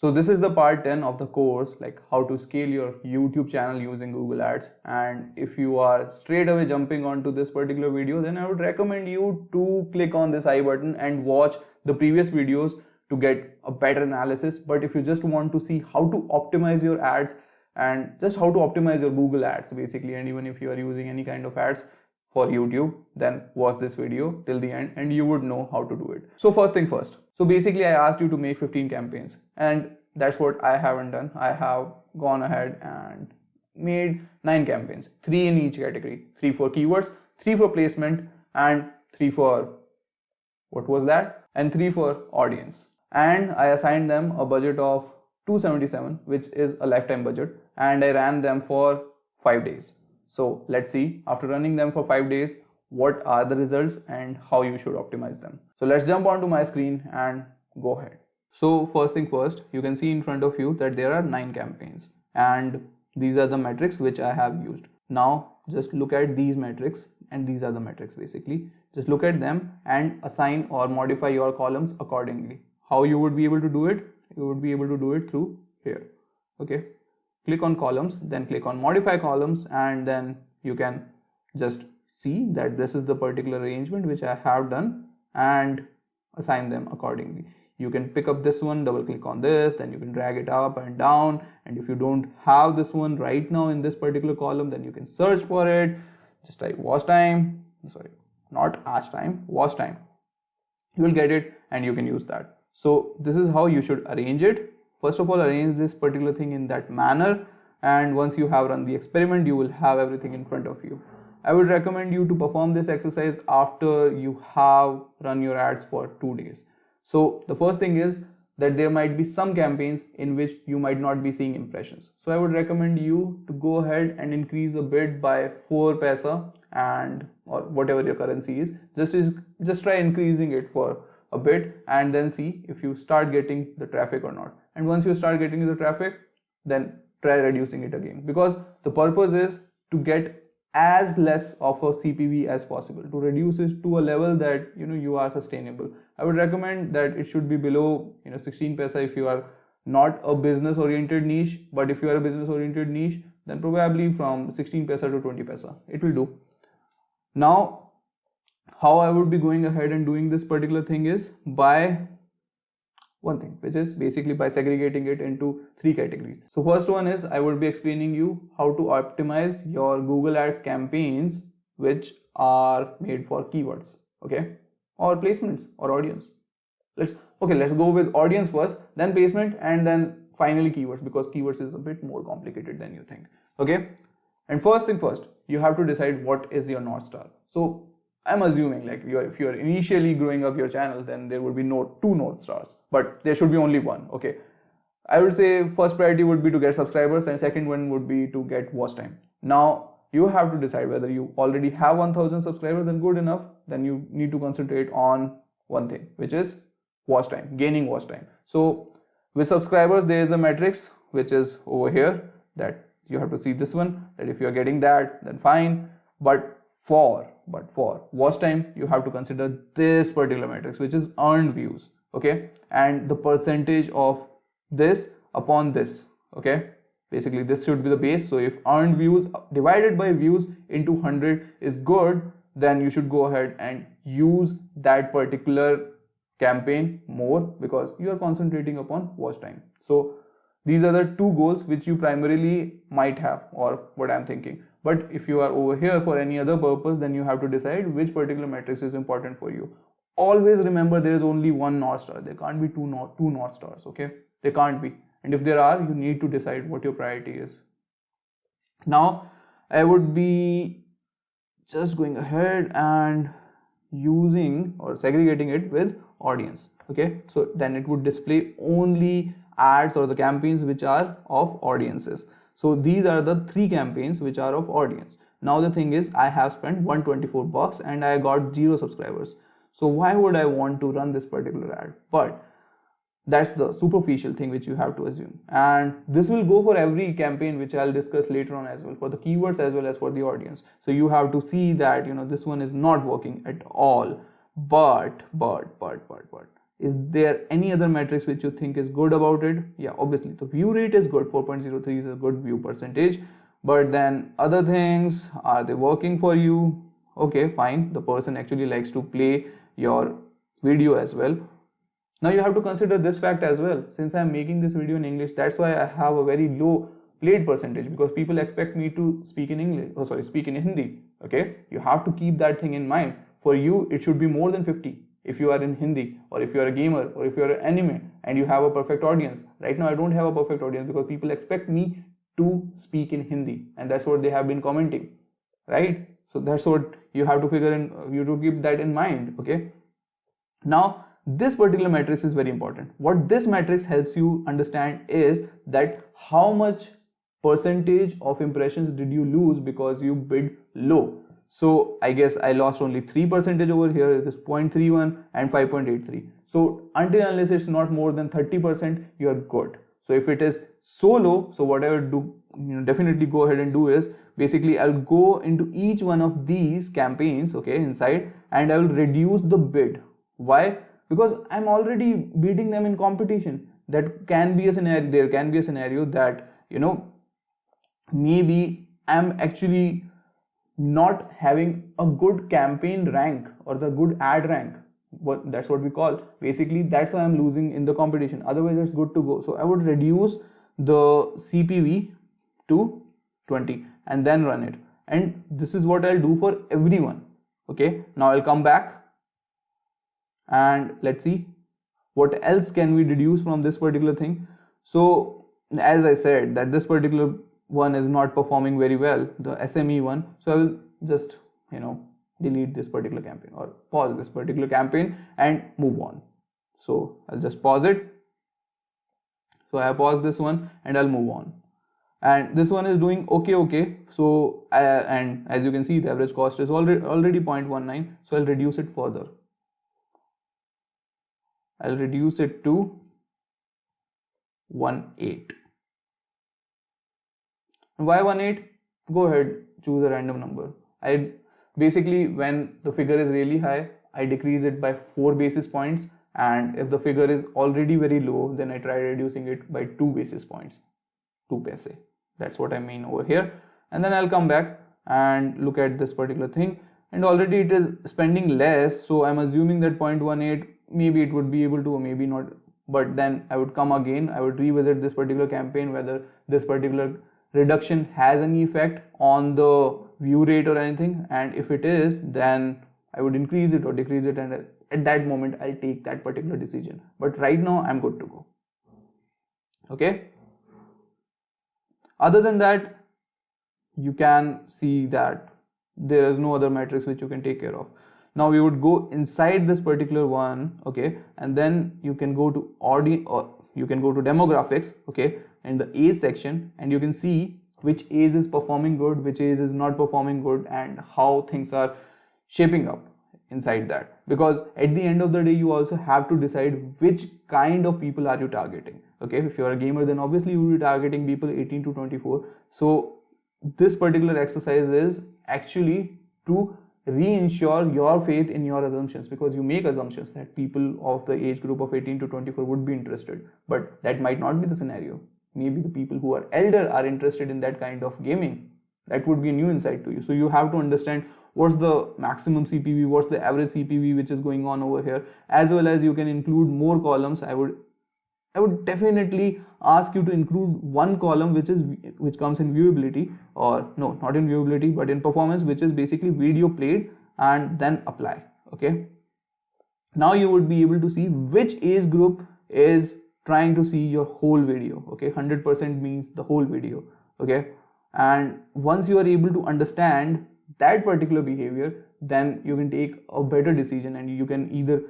So this is the part 10 of the course, like how to scale your YouTube channel using Google Ads. And if you are straight away jumping onto this particular video, then I would recommend you to click on this I button and watch the previous videos to get a better analysis. But if you just want to see how to optimize your ads and just how to optimize your Google Ads basically, and even if you are using any kind of ads for YouTube, then watch this video till the end and you would know how to do it. So first thing first. So basically I asked you to make 15 campaigns and that's what I haven't done. I have gone ahead and made 9 campaigns, 3 in each category, 3 for keywords, 3 for placement and 3 for, what was that? And 3 for audience. And I assigned them a budget of 277, which is a lifetime budget, and I ran them for 5 days. So let's see, after running them for 5 days, what are the results and how you should optimize them. So let's jump onto my screen and go ahead. So first thing first, you can see in front of you that there are 9 campaigns and these are the metrics which I have used. Now just look at these metrics and these are the metrics basically. Just look at them and assign or modify your columns accordingly. How you would be able to do it? You would be able to do it through here. Okay. Click on columns, then click on modify columns, and then you can just see that this is the particular arrangement which I have done and assign them accordingly. You can pick up this one, double click on this, then you can drag it up and down, and if you don't have this one right now in this particular column, then you can search for it. Just type watch time, sorry, not watch time, watch time. You will get it and you can use that. So this is how you should arrange it. First of all, arrange this particular thing in that manner, and once you have run the experiment, you will have everything in front of you. I would recommend you to perform this exercise after you have run your ads for 2 days. So the first thing is that there might be some campaigns in which you might not be seeing impressions. So I would recommend you to go ahead and increase a bid by 4 paisa and or whatever your currency is. Just try increasing it for a bit and then see if you start getting the traffic or not. And once you start getting the traffic, then try reducing it again, because the purpose is to get as less of a CPV as possible, to reduce it to a level that you are sustainable. I would recommend that it should be below 16 paisa if you are not a business oriented niche, but if you are a business oriented niche, then probably from 16 paisa to 20 paisa it will do. Now how I would be going ahead and doing this particular thing is by one thing, which is basically by segregating it into 3 categories. So first one is I would be explaining you how to optimize your Google Ads campaigns which are made for keywords, okay, or placements or audience. Let's go with audience first, then placement, and then finally keywords, because keywords is a bit more complicated than you think. Okay, and first thing first, you have to decide what is your North Star. So I'm assuming like if you're initially growing up your channel, then there would be no 2 North Stars, but there should be only one. Okay, I would say first priority would be to get subscribers and second one would be to get watch time. Now you have to decide whether you already have 1000 subscribers, then good enough, then you need to concentrate on one thing, which is watch time, gaining watch time. So with subscribers, there is a matrix which is over here that you have to see this one, that if you are getting that, then fine, but for watch time you have to consider this particular matrix, which is earned views, okay, and the percentage of this upon this. Okay, basically this should be the base. So if earned views divided by views into 100 is good, then you should go ahead and use that particular campaign more, because you are concentrating upon watch time. So these are the 2 goals which you primarily might have, or what I'm thinking. But if you are over here for any other purpose, then you have to decide which particular matrix is important for you. Always remember there is only one North Star. There can't be two North Stars, okay? There can't be. And if there are, you need to decide what your priority is. Now, I would be just going ahead and using or segregating it with audience, okay? So then it would display only ads or the campaigns which are of audiences. So these are the 3 campaigns which are of audience. Now the thing is, I have spent 124 bucks and I got 0 subscribers. So why would I want to run this particular ad? But that's the superficial thing which you have to assume. And this will go for every campaign, which I'll discuss later on as well, for the keywords as well as for the audience. So you have to see that, this one is not working at all. But Is there any other metrics which you think is good about it? Yeah, obviously the view rate is good. 4.03 is a good view percentage. But then other things, are they working for you? Okay, fine. The person actually likes to play your video as well. Now you have to consider this fact as well. Since I'm making this video in English, that's why I have a very low played percentage, because people expect me to speak in English, speak in Hindi. Okay, you have to keep that thing in mind. For you, it should be more than 50 if you are in Hindi, or if you are a gamer, or if you are an anime and you have a perfect audience. Right now I don't have a perfect audience because people expect me to speak in Hindi, and that's what they have been commenting, right? So that's what you have to figure in, you have to keep that in mind. Okay, now this particular matrix is very important. What this matrix helps you understand is that how much percentage of impressions did you lose because you bid low. So I guess I lost only 3% over here. It is 0.31 and 5.83. So until unless it's not more than 30%, you are good. So if it is so low, so what I would do, definitely go ahead and do is, basically I'll go into each one of these campaigns, okay, inside, and I will reduce the bid. Why? Because I'm already beating them in competition. That can be a scenario. There can be a scenario that, maybe I'm actually not having a good campaign rank or the good ad rank. That's what we call. Basically, that's why I'm losing in the competition. Otherwise, it's good to go. So I would reduce the CPV to 20 and then run it. And this is what I'll do for everyone. Okay. Now I'll come back and let's see what else can we deduce from this particular thing. So as I said that this particular one is not performing very well, the SME one. So I will just delete this particular campaign or pause this particular campaign and move on. So I'll just pause it. So I pause this one and I'll move on. And this one is doing okay. So and as you can see, the average cost is already 0.19. So I'll reduce it further. I'll reduce it to 1.8. Why 1.8? Go ahead, choose a random number. I basically, when the figure is really high, I decrease it by 4 basis points, and if the figure is already very low, then I try reducing it by 2 basis points, 2 paise. That's what I mean over here. And then I'll come back and look at this particular thing, and already it is spending less, so I'm assuming that 0.18 maybe it would be able to, or maybe not. But then I would come again, I would revisit this particular campaign, whether this particular reduction has any effect on the view rate or anything, and if it is, then I would increase it or decrease it, and at that moment I'll take that particular decision. But right now I'm good to go. Okay, other than that, you can see that there is no other metrics which you can take care of. Now we would go inside this particular one, okay, and then you can go to audience, or you can go to demographics, okay, in the age section, and you can see which age is performing good, which age is not performing good, and how things are shaping up inside that. Because at the end of the day, you also have to decide which kind of people are you targeting. Okay, if you're a gamer, then obviously you will be targeting people 18 to 24. So this particular exercise is actually to reinsure your faith in your assumptions, because you make assumptions that people of the age group of 18 to 24 would be interested, but that might not be the scenario. Maybe the people who are elder are interested in that kind of gaming. That would be a new insight to you. So you have to understand what's the maximum CPV, what's the average CPV which is going on over here, as well as you can include more columns. I would definitely ask you to include one column which comes in viewability, or no, not in viewability, but in performance, which is basically video played, and then apply. Okay, now you would be able to see which age group is trying to see your whole video. Okay, 100% means the whole video. Okay, and once you are able to understand that particular behavior, then you can take a better decision, and you can either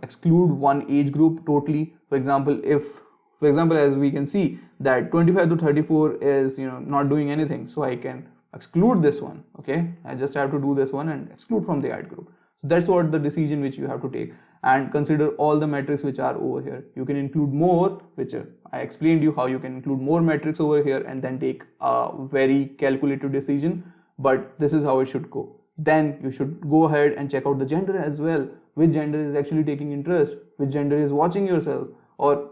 exclude one age group totally. For example, as we can see that 25 to 34 is not doing anything, so I can exclude this one. Okay, I just have to do this one and exclude from the ad group. So that's what the decision which you have to take, and consider all the metrics which are over here. You can include more, which I explained you how you can include more metrics over here, and then take a very calculated decision. But this is how it should go. Then you should go ahead and check out the gender as well. which gender is actually taking interest, which gender is watching yourself, or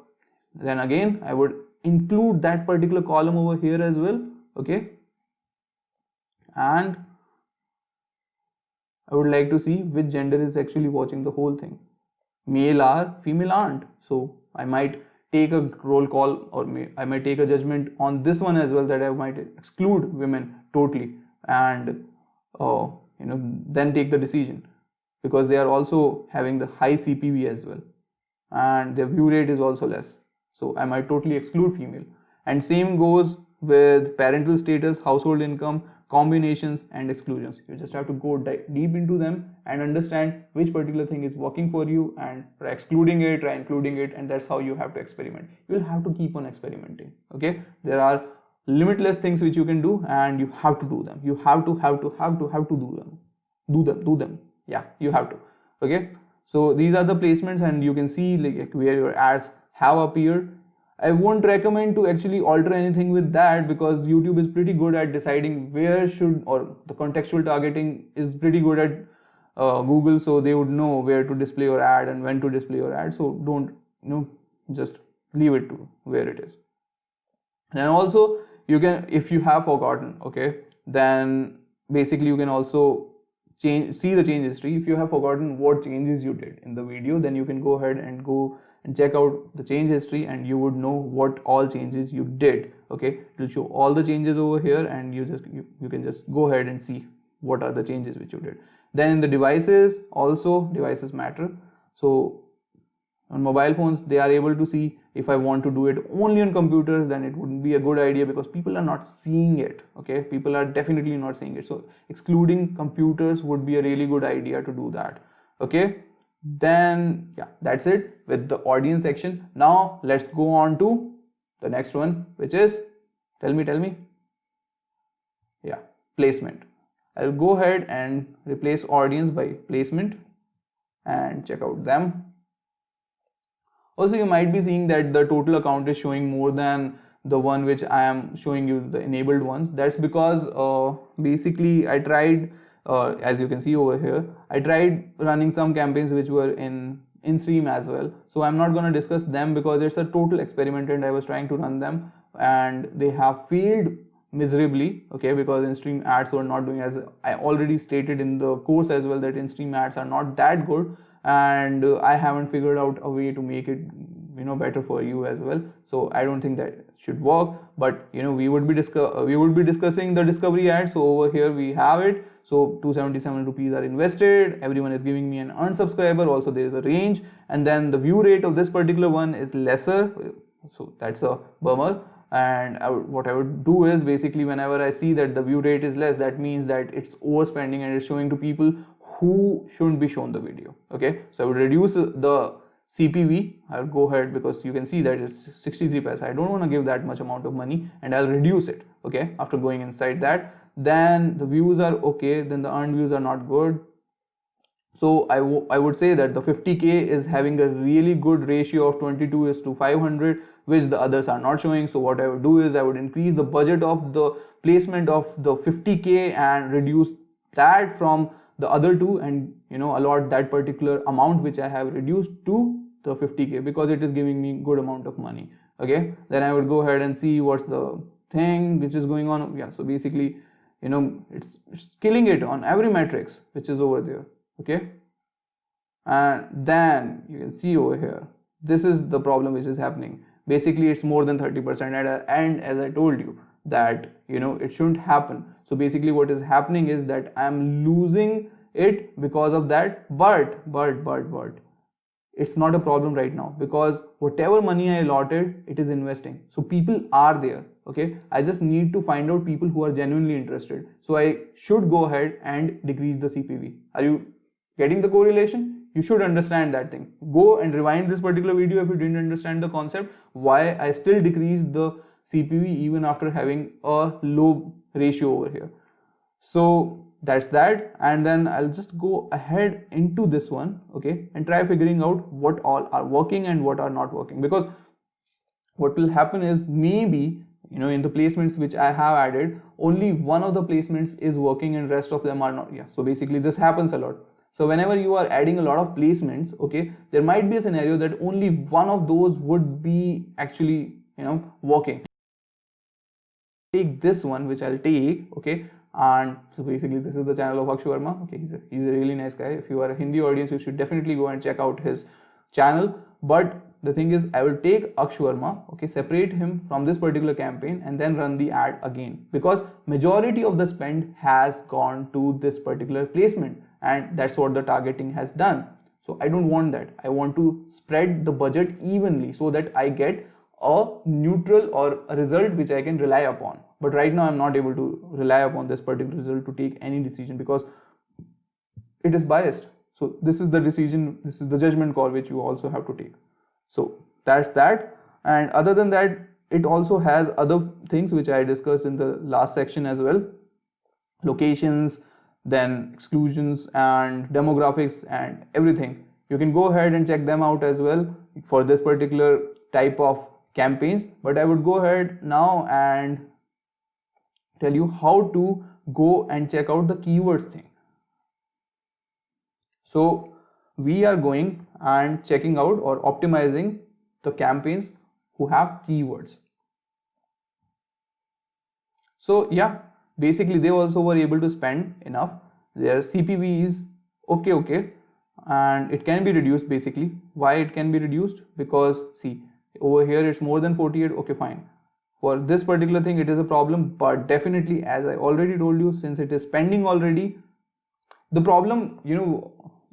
then again I would include that particular column over here as well. Okay, and I would like to see which gender is actually watching the whole thing. Male are, female aren't. So I might take a roll call, or I might take a judgment on this one as well, that I might exclude women totally, and then take the decision, because they are also having the high CPV as well, and their view rate is also less. So I might totally exclude female. And same goes with parental status, household income, combinations and exclusions. You just have to go deep into them and understand which particular thing is working for you, and try excluding it, try including it, and that's how you have to experiment. You will have to keep on experimenting. Okay, there are limitless things which you can do, and you have to do them. You have to do them. Yeah, you have to. Okay, so these are the placements, and you can see like where your ads have appeared. I won't recommend to actually alter anything with that, because YouTube is pretty good at deciding where should, or the contextual targeting is pretty good at Google, so they would know where to display your ad and when to display your ad. So don't, just leave it to where it is. And also you can, if you have forgotten, okay, then basically you can also see the change history. If you have forgotten what changes you did in the video, then you can go ahead and check out the change history, and you would know what all changes you did. Okay, it will show all the changes over here, and you can just go ahead and see what are the changes which you did. Then in the devices, also devices matter. So on mobile phones, they are able to see. If I want to do it only on computers, then it wouldn't be a good idea, because people are not seeing it. Okay, people are definitely not seeing it. So excluding computers would be a really good idea to do that. Okay, then yeah, that's it with the audience section. Now let's go on to the next one, which is, tell me. Yeah, placement. I'll go ahead and replace audience by placement and check out them. Also, you might be seeing that the total account is showing more than the one which I am showing you, the enabled ones. That's because basically I tried, as you can see over here, I tried running some campaigns which were in stream as well. So I'm not going to discuss them, because it's a total experiment and I was trying to run them and they have failed miserably. Okay, because in stream ads were not doing, as I already stated in the course as well, that in stream ads are not that good, and I haven't figured out a way to make it better for you as well. So I don't think that should work, but we would be discussing the discovery ad. So over here we have it. So 277 rupees are invested, everyone is giving me an unsubscriber. Also there is a range, and then the view rate of this particular one is lesser, so that's a bummer. And what I would do is, basically whenever I see that the view rate is less, that means that it's overspending and it's showing to people who shouldn't be shown the video. Okay, so I would reduce the CPV. I'll go ahead, because you can see that it's 63 paisa. I don't want to give that much amount of money, and I'll reduce it. Okay, after going inside that, then the views are okay, then the earned views are not good. So I would say that the 50K is having a really good ratio of 22:500, which the others are not showing. So what I would do is, I would increase the budget of the placement of the 50K and reduce that from the other two, and allot that particular amount which I have reduced to the 50K, because it is giving me good amount of money. Okay, then I would go ahead and see what's the thing which is going on. Yeah, so basically it's killing it on every metrics which is over there. Okay, and then you can see over here, this is the problem which is happening. Basically it's more than 30%, and as I told you that it shouldn't happen. So basically what is happening is that I'm losing it because of that, but it's not a problem right now, because whatever money I allotted, it is investing. So people are there. Okay, I just need to find out people who are genuinely interested. So I should go ahead and decrease the CPV. Are you getting the correlation? You should understand that thing. Go and rewind this particular video if you didn't understand the concept, why I still decrease the CPV even after having a low ratio over here. So that's that, and then I'll just go ahead into this one, okay, and try figuring out what all are working and what are not working. Because what will happen is, maybe in the placements which I have added, only one of the placements is working and rest of them are not. Yeah, so basically this happens a lot. So whenever you are adding a lot of placements, okay, there might be a scenario that only one of those would be actually, working. Take this one, which I'll take, okay. And so basically this is the channel of Akshu Verma. Okay, he's a really nice guy. If you are a Hindi audience, you should definitely go and check out his channel. But the thing is, I will take Akshu Verma, okay, separate him from this particular campaign and then run the ad again, because majority of the spend has gone to this particular placement, and that's what the targeting has done. So I don't want that. I want to spread the budget evenly so that I get a neutral or a result which I can rely upon. But right now I'm not able to rely upon this particular result to take any decision because it is biased. So this is the decision, this is the judgment call which you also have to take. So that's that. And other than that, it also has other things which I discussed in the last section as well. Locations, then exclusions and demographics and everything. You can go ahead and check them out as well for this particular type of campaigns. But I would go ahead now and tell you how to go and check out the keywords thing. So we are going and checking out or optimizing the campaigns who have keywords. So yeah, basically they also were able to spend enough. Their CPV is okay, and it can be reduced. Basically, why it can be reduced? Because see, over here it's more than 48. Okay, fine. For this particular thing it is a problem, but definitely, as I already told you, since it is spending already, the problem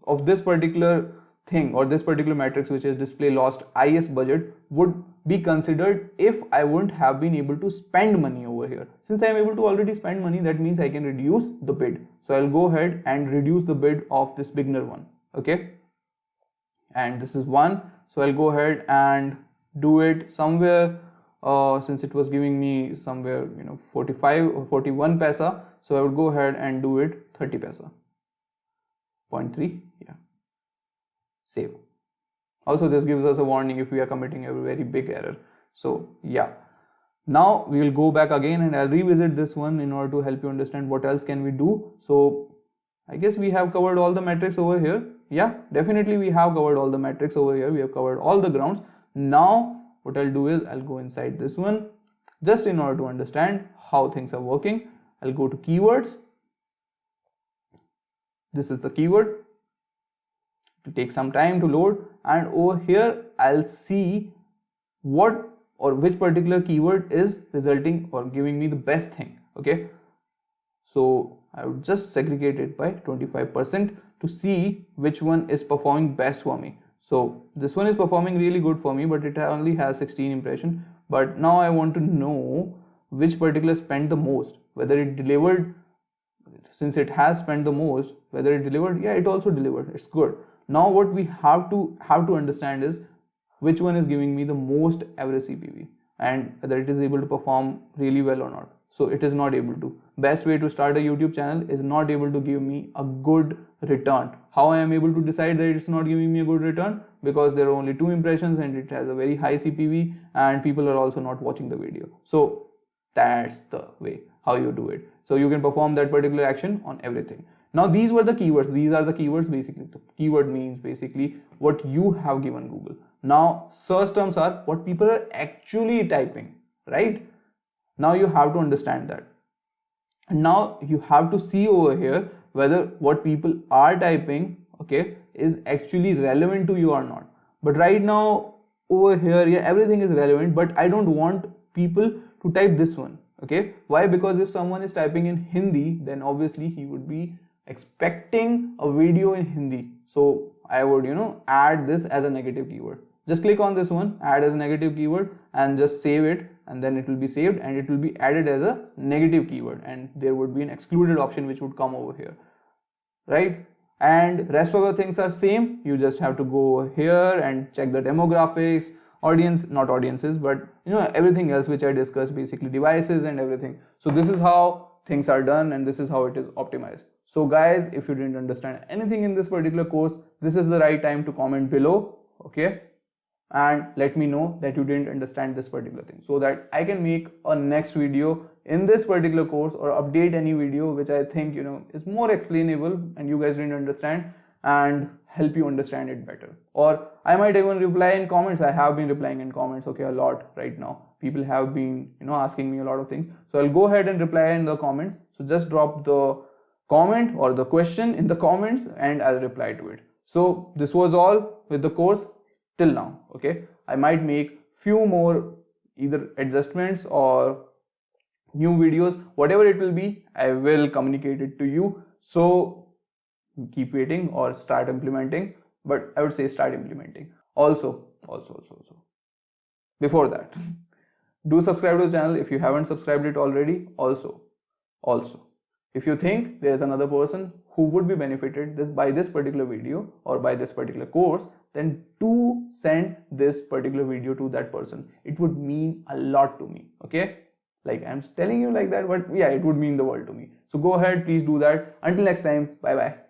of this particular thing or this particular matrix, which is display lost IS budget, would be considered if I wouldn't have been able to spend money over here. Since I am able to already spend money, that means I can reduce the bid. So I'll go ahead and reduce the bid of this beginner one. Okay, and this is one. So I'll go ahead and do it somewhere. Since it was giving me somewhere 45 or 41 paisa, so I would go ahead and do it 30 paisa. 0.3. Yeah, save. Also this gives us a warning if we are committing a very big error. So yeah, now we will go back again and I'll revisit this one in order to help you understand what else can we do. So I guess we have covered all the metrics over here. Yeah, definitely we have covered all the metrics over here. We have covered all the grounds. Now what I'll do is I'll go inside this one just in order to understand how things are working. I'll go to keywords. This is the keyword. It will take some time to load, and over here I'll see what or which particular keyword is resulting or giving me the best thing. Okay, so I would just segregate it by 25% to see which one is performing best for me. So this one is performing really good for me, but it only has 16 impressions. But now I want to know which particular spent the most, whether it delivered. Since it has spent the most, whether it delivered. Yeah, it also delivered. It's good. Now what we have to understand is which one is giving me the most average CPV and whether it is able to perform really well or not. So it is not able to. Best way to start a YouTube channel is not able to give me a good return. How I am able to decide that it's not giving me a good return? Because there are only 2 impressions and it has a very high CPV and people are also not watching the video. So that's the way how you do it. So you can perform that particular action on everything. Now these were the keywords. These are the keywords basically. The keyword means basically what you have given Google. Now search terms are what people are actually typing, right? Now you have to understand that. And now you have to see over here whether what people are typing, okay, is actually relevant to you or not. But right now over here, yeah, everything is relevant, but I don't want people to type this one. Okay, why? Because if someone is typing in Hindi, then obviously he would be expecting a video in Hindi. So I would add this as a negative keyword. Just click on this one, add as a negative keyword, and just save it, and then it will be saved and it will be added as a negative keyword, and there would be an excluded option which would come over here, right? And rest of the things are same. You just have to go here and check the demographics, audience, not audiences, but everything else which I discussed, basically devices and everything. So this is how things are done and this is how it is optimized. So guys, if you didn't understand anything in this particular course, this is the right time to comment below, okay, and let me know that you didn't understand this particular thing, so that I can make a next video in this particular course or update any video which I think is more explainable and you guys didn't understand. and help you understand it better. Or I might even reply in comments. I have been replying in comments, okay, a lot right now. People have been, asking me a lot of things. So I'll go ahead and reply in the comments. So just drop the comment or the question in the comments and I'll reply to it. So this was all with the course till now, okay? I might make few more either adjustments or new videos, whatever it will be, I will communicate it to you. So keep waiting or start implementing, but I would say start implementing. Also, before that, do subscribe to the channel if you haven't subscribed it already. Also, if you think there is another person who would be benefited by this particular video or by this particular course, then do send this particular video to that person. It would mean a lot to me, okay? Like I'm telling you like that, but yeah, it would mean the world to me. So go ahead, please do that. Until next time, bye bye.